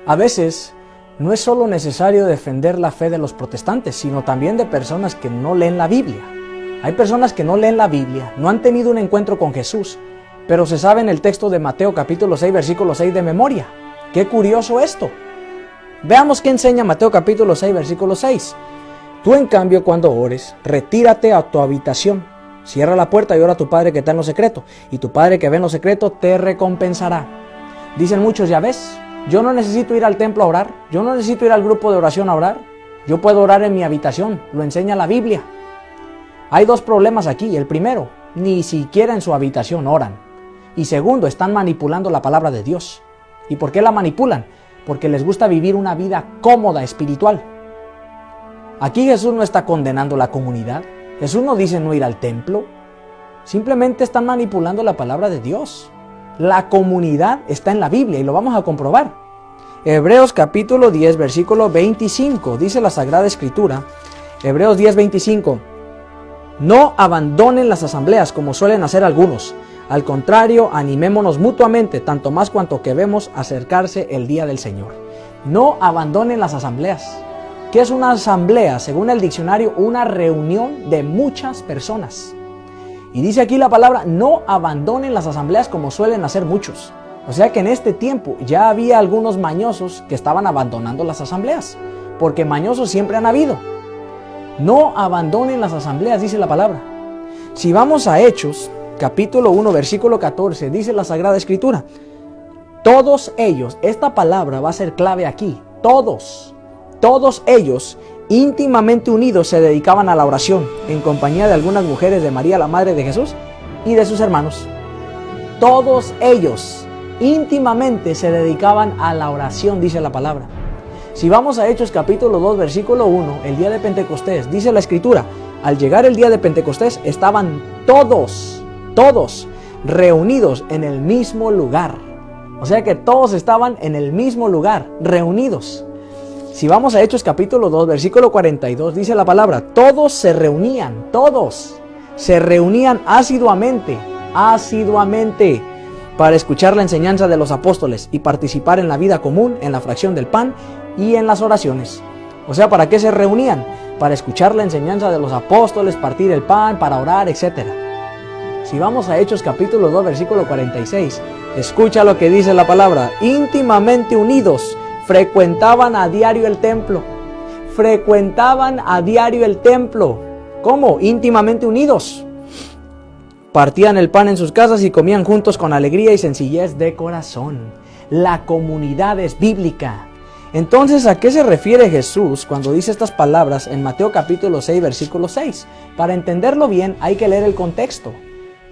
A veces no es solo necesario defender la fe de los protestantes, sino también de personas que no leen la Biblia. Hay personas que no leen la Biblia, no han tenido un encuentro con Jesús, pero se saben el texto de Mateo capítulo 6, versículo 6 de memoria. ¡Qué curioso esto! Veamos qué enseña Mateo capítulo 6, versículo 6. Tú, en cambio, cuando ores, retírate a tu habitación, cierra la puerta y ora a tu Padre que está en lo secreto, y tu Padre que ve en lo secreto te recompensará. Dicen muchos, ya ves, yo no necesito ir al templo a orar, yo no necesito ir al grupo de oración a orar, yo puedo orar en mi habitación, lo enseña la Biblia. Hay dos problemas aquí. El primero, ni siquiera en su habitación oran. Y segundo, están manipulando la palabra de Dios. ¿Y por qué la manipulan? Porque les gusta vivir una vida cómoda espiritual. Aquí Jesús no está condenando la comunidad. Jesús no dice no ir al templo. Simplemente están manipulando la palabra de Dios. La comunidad está en la Biblia y lo vamos a comprobar. Hebreos capítulo 10, versículo 25, dice la Sagrada Escritura. Hebreos 10, 25. No abandonen las asambleas como suelen hacer algunos. Al contrario, animémonos mutuamente, tanto más cuanto que vemos acercarse el día del Señor. No abandonen las asambleas. ¿Qué es una asamblea? Según el diccionario, una reunión de muchas personas. Y dice aquí la palabra, no abandonen las asambleas como suelen hacer muchos. O sea que en este tiempo ya había algunos mañosos que estaban abandonando las asambleas, porque mañosos siempre han habido. No abandonen las asambleas, dice la palabra. Si vamos a Hechos, capítulo 1, versículo 14, dice la Sagrada Escritura. Todos ellos, esta palabra va a ser clave aquí. Todos ellos, íntimamente unidos, se dedicaban a la oración, en compañía de algunas mujeres de María, la madre de Jesús, y de sus hermanos. Todos ellos, íntimamente, se dedicaban a la oración, dice la palabra. Si vamos a Hechos capítulo 2, versículo 1, el día de Pentecostés, dice la Escritura, al llegar el día de Pentecostés estaban todos reunidos en el mismo lugar. O sea que todos estaban en el mismo lugar, reunidos. Si vamos a Hechos capítulo 2, versículo 42, dice la palabra, todos se reunían asiduamente, para escuchar la enseñanza de los apóstoles y participar en la vida común, en la fracción del pan y en las oraciones. O sea, ¿para qué se reunían? Para escuchar la enseñanza de los apóstoles, partir el pan, para orar, etc. Si vamos a Hechos capítulo 2, versículo 46, escucha lo que dice la palabra. Íntimamente unidos, frecuentaban a diario el templo. ¿Cómo? Íntimamente unidos. Partían el pan en sus casas y comían juntos con alegría y sencillez de corazón. La comunidad es bíblica. Entonces, ¿a qué se refiere Jesús cuando dice estas palabras en Mateo capítulo 6, versículo 6? Para entenderlo bien hay que leer el contexto.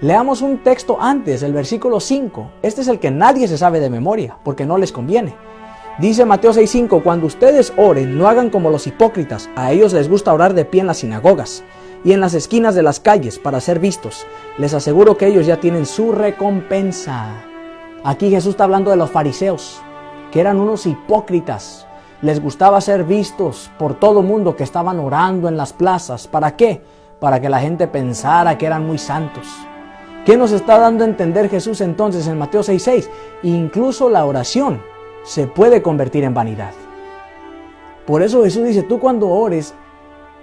Leamos un texto antes, el versículo 5. Este es el que nadie se sabe de memoria, porque no les conviene. Dice Mateo 6:5, cuando ustedes oren, no hagan como los hipócritas. A ellos les gusta orar de pie en las sinagogas y en las esquinas de las calles para ser vistos. Les aseguro que ellos ya tienen su recompensa. Aquí Jesús está hablando de los fariseos, que eran unos hipócritas. Les gustaba ser vistos por todo mundo, que estaban orando en las plazas. ¿Para qué? Para que la gente pensara que eran muy santos. ¿Qué nos está dando a entender Jesús entonces en Mateo 6:6? Incluso la oración se puede convertir en vanidad. Por eso Jesús dice, tú cuando ores,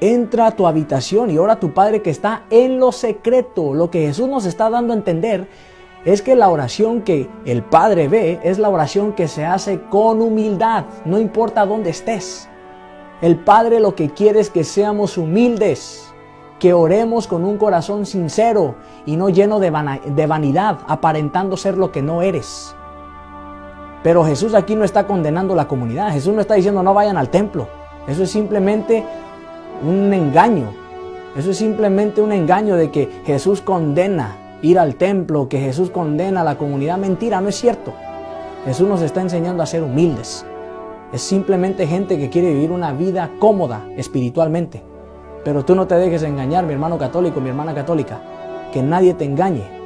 entra a tu habitación y ora a tu Padre que está en lo secreto. Lo que Jesús nos está dando a entender es que la oración que el Padre ve es la oración que se hace con humildad, no importa dónde estés. El Padre lo que quiere es que seamos humildes, que oremos con un corazón sincero y no lleno de vanidad, aparentando ser lo que no eres. Pero Jesús aquí no está condenando la comunidad. Jesús no está diciendo no vayan al templo. Eso es simplemente un engaño. Eso es simplemente un engaño de que Jesús condena ir al templo, que Jesús condena a la comunidad. Mentira, no es cierto. Jesús nos está enseñando a ser humildes. Es simplemente gente que quiere vivir una vida cómoda espiritualmente. Pero tú no te dejes engañar, mi hermano católico, mi hermana católica. Que nadie te engañe.